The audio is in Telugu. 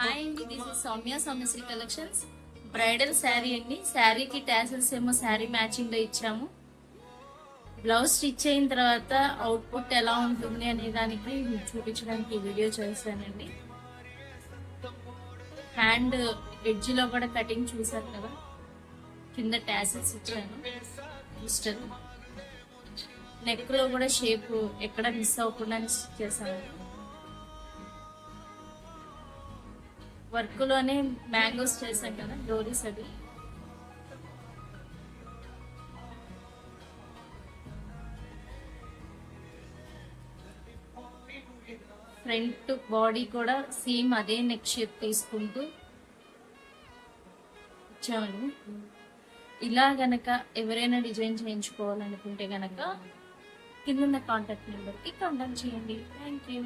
హాయ్ అండి, this is Soumyasri collections. Bridal sari అండి. శారీకి టాసల్స్ ఏమో శారీ మ్యాచింగ్ లో ఇచ్చాము. బ్లౌజ్ స్టిచ్ అయిన తర్వాత అవుట్పుట్ ఎలా ఉంటుంది అనే దానికి చూపించడానికి వీడియో చేశానండి. హ్యాండ్ ఎడ్జ్ లో కూడా కటింగ్ చూసారు కదా, కింద టాసల్స్ ఇచ్చాను. నెక్ లో కూడా షేప్ ఎక్కడ మిస్ అవ్వకుండా స్టిచ్ చేశాను. వర్క్ లోనే మ్యాంగోస్ చేసాం కదా, డోరీస్ అవి. ఫ్రంట్ బాడీ కూడా సేమ్ అదే నెక్ షేప్ తీసుకుంటూ ఇచ్చామండి. ఇలా గనక ఎవరైనా డిజైన్ చేయించుకోవాలనుకుంటే గనక కింద కాంటాక్ట్ నెంబర్కి కాంటాక్ట్ చేయండి. Thank you.